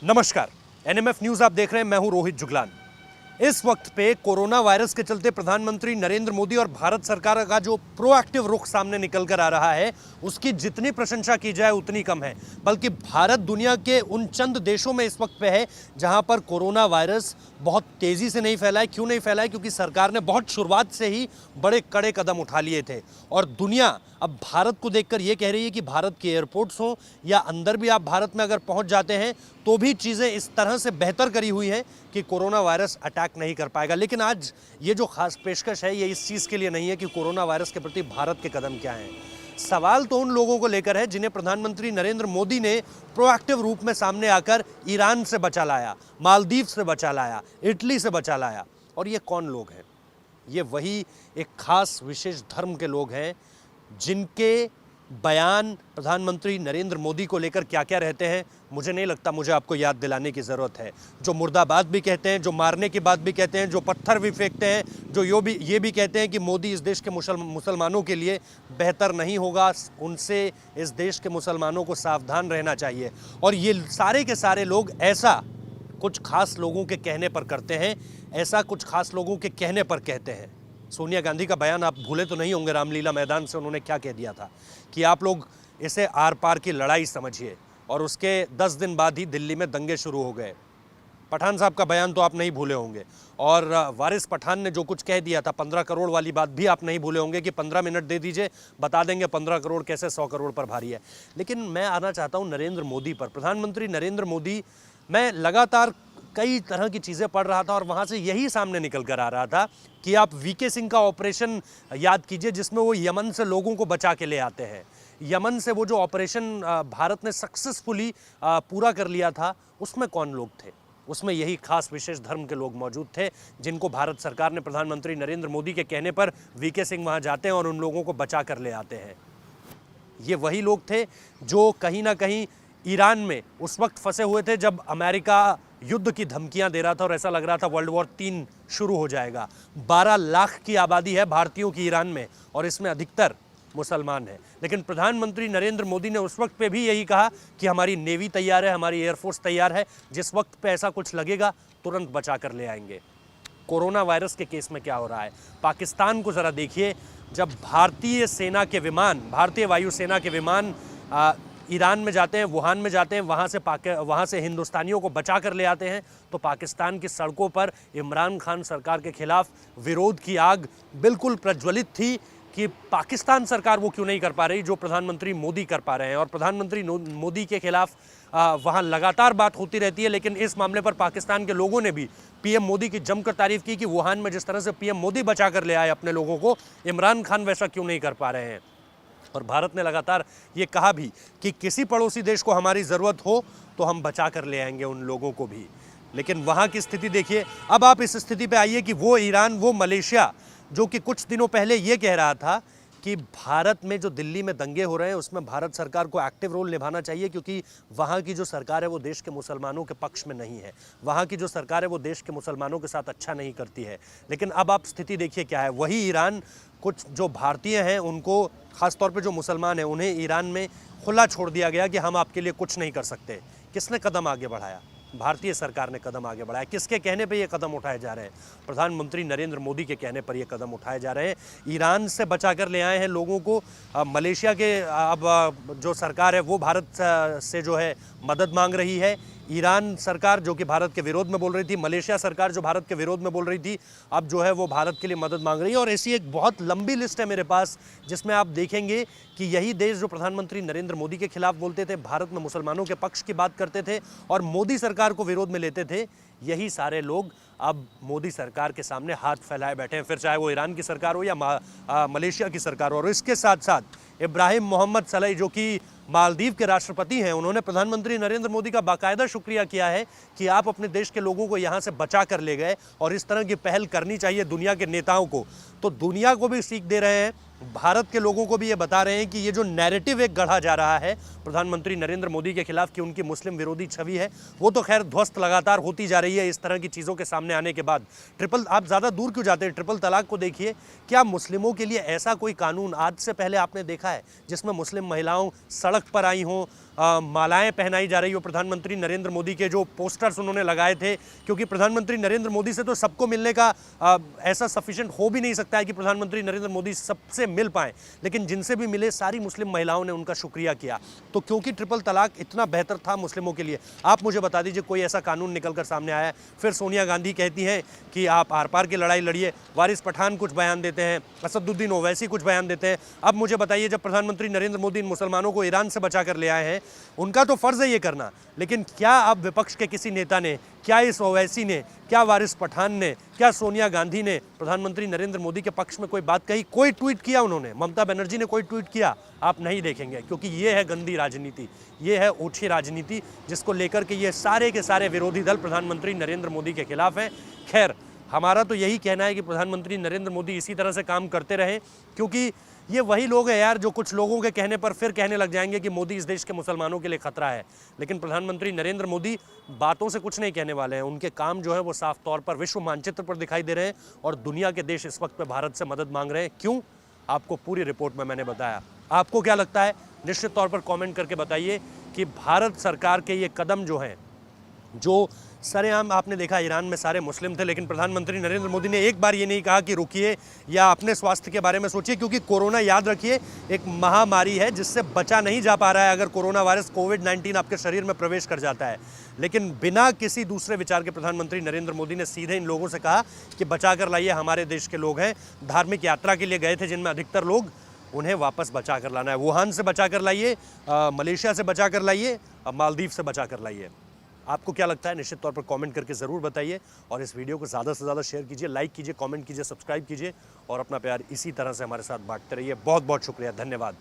नमस्कार, NMF news आप देख रहे हैं। मैं हूं रोहित जुगलान। इस वक्त पे कोरोना वायरस के चलते प्रधानमंत्री नरेंद्र मोदी और भारत सरकार का जो प्रोएक्टिव रुख सामने निकल कर आ रहा है, उसकी जितनी प्रशंसा की जाए उतनी कम है। बल्कि भारत दुनिया के उन चंद देशों में इस वक्त पे है जहां पर कोरोना वायरस बहुत तेजी से नहीं फैला है। क्यों नहीं फैला है? क्योंकि सरकार ने बहुत शुरुआत से ही बड़े कड़े कदम उठा लिए थे। और दुनिया अब भारत को देखकर यह कह रही है कि भारत के एयरपोर्ट्स हो या अंदर भी आप भारत में अगर पहुंच जाते हैं तो भी चीज़ें इस तरह से बेहतर करी हुई हैं कि कोरोना वायरस अटैक नहीं कर पाएगा। लेकिन आज ये जो खास पेशकश है ये इस चीज़ के लिए नहीं है कि कोरोना वायरस के प्रति भारत के कदम क्या हैं। सवाल तो उन लोगों को लेकर है जिन्हें प्रधानमंत्री नरेंद्र मोदी ने प्रोएक्टिव रूप में सामने आकर ईरान से बचा लाया, मालदीव से बचा लाया, इटली से बचा लाया। और ये कौन लोग हैं? ये वही एक खास विशेष धर्म के लोग हैं जिनके बयान प्रधानमंत्री नरेंद्र मोदी को लेकर क्या क्या रहते हैं, मुझे नहीं लगता मुझे आपको याद दिलाने की ज़रूरत है। जो मुर्दाबाद भी कहते हैं, जो मारने की बात भी कहते हैं, जो पत्थर भी फेंकते हैं, जो ये भी कहते हैं कि मोदी इस देश के मुसलमानों के लिए बेहतर नहीं होगा, उनसे इस देश के मुसलमानों को सावधान रहना चाहिए। और ये सारे के सारे लोग ऐसा कुछ खास लोगों के कहने पर करते हैं, ऐसा कुछ खास लोगों के कहने पर कहते हैं। सोनिया गांधी का बयान आप भूले तो नहीं होंगे, रामलीला मैदान से उन्होंने क्या कह दिया था कि आप लोग इसे आर पार की लड़ाई समझिए। और उसके 10 दिन बाद ही दिल्ली में दंगे शुरू हो गए। पठान साहब का बयान तो आप नहीं भूले होंगे। और वारिस पठान ने जो कुछ कह दिया था 15 करोड़ वाली बात भी आप नहीं भूले होंगे कि 15 मिनट दे दीजिए, बता देंगे 15 करोड़ कैसे 100 करोड़ पर भारी है। लेकिन मैं आना चाहता हूँ नरेंद्र मोदी पर। प्रधानमंत्री नरेंद्र मोदी, मैं लगातार कई तरह की चीज़ें पढ़ रहा था और वहाँ से यही सामने निकल कर आ रहा था कि आप वीके सिंह का ऑपरेशन याद कीजिए जिसमें वो यमन से लोगों को बचा के ले आते हैं। यमन से वो जो ऑपरेशन भारत ने सक्सेसफुली पूरा कर लिया था, उसमें कौन लोग थे? उसमें यही खास विशेष धर्म के लोग मौजूद थे जिनको भारत सरकार ने प्रधानमंत्री नरेंद्र मोदी के कहने पर वीके सिंह वहाँ जाते हैं और उन लोगों को बचा कर ले आते हैं। ये वही लोग थे जो कहीं ना कहीं ईरान में उस वक्त फंसे हुए थे जब अमेरिका युद्ध की धमकियां दे रहा था और ऐसा लग रहा था वर्ल्ड वॉर 3 शुरू हो जाएगा। 12 लाख की आबादी है भारतीयों की ईरान में और इसमें अधिकतर मुसलमान हैं। लेकिन प्रधानमंत्री नरेंद्र मोदी ने उस वक्त पे भी यही कहा कि हमारी नेवी तैयार है, हमारी एयरफोर्स तैयार है, जिस वक्त पे ऐसा कुछ लगेगा तुरंत बचा कर ले आएंगे। कोरोना वायरस के केस में क्या हो रहा है? पाकिस्तान को ज़रा देखिए। जब भारतीय सेना के विमान, भारतीय वायुसेना के विमान ईरान में जाते हैं, वुहान में जाते हैं, वहाँ से हिंदुस्तानियों को बचा कर ले आते हैं, तो पाकिस्तान की सड़कों पर इमरान खान सरकार के खिलाफ विरोध की आग बिल्कुल प्रज्वलित थी कि पाकिस्तान सरकार वो क्यों नहीं कर पा रही जो प्रधानमंत्री मोदी कर पा रहे हैं। और प्रधानमंत्री मोदी के खिलाफ वहाँ लगातार बात होती रहती है, लेकिन इस मामले पर पाकिस्तान के लोगों ने भी पीएम मोदी की जमकर तारीफ की कि वुहान में जिस तरह से पीएम मोदी बचा कर ले आए अपने लोगों को, इमरान खान वैसा क्यों नहीं कर पा रहे हैं। और भारत ने लगातार ये कहा भी कि किसी पड़ोसी देश को हमारी ज़रूरत हो तो हम बचा कर ले आएंगे उन लोगों को भी। लेकिन वहाँ की स्थिति देखिए। अब आप इस स्थिति पे आइए कि वो ईरान, वो मलेशिया जो कि कुछ दिनों पहले ये कह रहा था कि भारत में जो दिल्ली में दंगे हो रहे हैं उसमें भारत सरकार को एक्टिव रोल निभाना चाहिए क्योंकि वहाँ की जो सरकार है वो देश के मुसलमानों के पक्ष में नहीं है। वहाँ की जो सरकार है वो देश के मुसलमानों के साथ अच्छा नहीं करती है। लेकिन अब आप स्थिति देखिए क्या है। वही ईरान, कुछ जो भारतीय हैं उनको, ख़ासतौर पर जो मुसलमान हैं, उन्हें ईरान में खुला छोड़ दिया गया कि हम आपके लिए कुछ नहीं कर सकते। किसने कदम आगे बढ़ाया? भारतीय सरकार ने कदम आगे बढ़ाया। किसके कहने पे ये कदम उठाए जा रहे हैं? प्रधानमंत्री नरेंद्र मोदी के कहने पर ये कदम उठाए जा रहे हैं। ईरान से बचा कर ले आए हैं लोगों को। मलेशिया के अब जो सरकार है वो भारत से जो है मदद मांग रही है। ईरान सरकार जो कि भारत के विरोध में बोल रही थी, मलेशिया सरकार जो भारत के विरोध में बोल रही थी, अब जो है वो भारत के लिए मदद मांग रही है। और ऐसी एक बहुत लंबी लिस्ट है मेरे पास जिसमें आप देखेंगे कि यही देश जो प्रधानमंत्री नरेंद्र मोदी के खिलाफ बोलते थे, भारत में मुसलमानों के पक्ष की बात करते थे और मोदी सरकार को विरोध में लेते थे, यही सारे लोग अब मोदी सरकार के सामने हाथ फैलाए बैठे हैं, फिर चाहे वो ईरान की सरकार हो या मलेशिया की सरकार हो। और इसके साथ साथ इब्राहिम मोहम्मद सलई जो कि मालदीव के राष्ट्रपति हैं, उन्होंने प्रधानमंत्री नरेंद्र मोदी का बाकायदा शुक्रिया किया है कि आप अपने देश के लोगों को यहाँ से बचा कर ले गए और इस तरह की पहल करनी चाहिए दुनिया के नेताओं को। तो दुनिया को भी सीख दे रहे हैं, भारत के लोगों को भी ये बता रहे हैं कि ये जो नैरेटिव एक गढ़ा जा रहा है प्रधानमंत्री नरेंद्र मोदी के खिलाफ कि उनकी मुस्लिम विरोधी छवि है, वो तो खैर ध्वस्त लगातार होती जा रही है इस तरह की चीज़ों के सामने आने के बाद। आप ज़्यादा दूर क्यों जाते हैं? ट्रिपल तलाक को देखिए। क्या मुस्लिमों के लिए ऐसा कोई कानून आज से पहले आपने देखा है जिसमें मुस्लिम महिलाओं सड़क पर आई हों, मालाएं पहनाई जा रही हो प्रधानमंत्री नरेंद्र मोदी के, जो पोस्टर्स उन्होंने लगाए थे, क्योंकि प्रधानमंत्री नरेंद्र मोदी से तो सबको मिलने का ऐसा सफिशिएंट हो भी नहीं सकता है कि प्रधानमंत्री नरेंद्र मोदी सबसे मिल पाएँ, लेकिन जिनसे भी मिले सारी मुस्लिम महिलाओं ने उनका शुक्रिया किया। तो क्योंकि ट्रिपल तलाक इतना बेहतर था मुस्लिमों के लिए, आप मुझे बता दीजिए कोई ऐसा कानून निकल कर सामने आया है? फिर सोनिया गांधी कहती हैं कि आप आर पार की लड़ाई लड़िए, वारिस पठान कुछ बयान देते हैं, असदुद्दीन ओवैसी कुछ बयान देते हैं। अब मुझे बताइए, जब प्रधानमंत्री नरेंद्र मोदी इन मुसलमानों को ईरान से बचा कर ले आए हैं, उनका तो फर्ज है ये करना, लेकिन क्या अब विपक्ष के किसी नेता ने, क्या इस ओवैसी ने, क्या वारिस पठान ने, क्या सोनिया गांधी ने प्रधानमंत्री नरेंद्र मोदी के पक्ष में कोई बात कही? कोई ट्वीट किया उन्होंने? ममता बनर्जी ने कोई ट्वीट किया? आप नहीं देखेंगे, क्योंकि ये है गंदी राजनीति, ये है ओछी राजनीति, जिसको लेकर के ये सारे के सारे विरोधी दल प्रधानमंत्री नरेंद्र मोदी के खिलाफ हैं। खैर, हमारा तो यही कहना है कि प्रधानमंत्री नरेंद्र मोदी इसी तरह से काम करते रहे, क्योंकि ये वही लोग हैं यार जो कुछ लोगों के कहने पर फिर कहने लग जाएंगे कि मोदी इस देश के मुसलमानों के लिए खतरा है। लेकिन प्रधानमंत्री नरेंद्र मोदी बातों से कुछ नहीं कहने वाले हैं, उनके काम जो है वो साफ तौर पर विश्व मानचित्र पर दिखाई दे रहे हैं, और दुनिया के देश इस वक्त पे भारत से मदद मांग रहे हैं। क्यों? आपको पूरी रिपोर्ट में मैंने बताया। आपको क्या लगता है? निश्चित तौर पर कॉमेंट करके बताइए कि भारत सरकार के ये कदम जो हैं, जो सरेआम आपने देखा ईरान में सारे मुस्लिम थे, लेकिन प्रधानमंत्री नरेंद्र मोदी ने एक बार ये नहीं कहा कि रुकिए या अपने स्वास्थ्य के बारे में सोचिए, क्योंकि कोरोना, याद रखिए, एक महामारी है जिससे बचा नहीं जा पा रहा है। अगर कोरोना वायरस कोविड-19 आपके शरीर में प्रवेश कर जाता है, लेकिन बिना किसी दूसरे विचार के प्रधानमंत्री नरेंद्र मोदी ने सीधे इन लोगों से कहा कि बचा कर लाइए, हमारे देश के लोग हैं, धार्मिक यात्रा के लिए गए थे जिनमें अधिकतर लोग, उन्हें वापस बचा कर लाना है। वुहान से बचा कर लाइए, मलेशिया से बचा कर लाइए, मालदीव से बचा कर लाइए। आपको क्या लगता है? निश्चित तौर पर कमेंट करके ज़रूर बताइए, और इस वीडियो को ज़्यादा से ज़्यादा शेयर कीजिए, लाइक कीजिए, कमेंट कीजिए, सब्सक्राइब कीजिए, और अपना प्यार इसी तरह से हमारे साथ बांटते रहिए। बहुत बहुत शुक्रिया, धन्यवाद।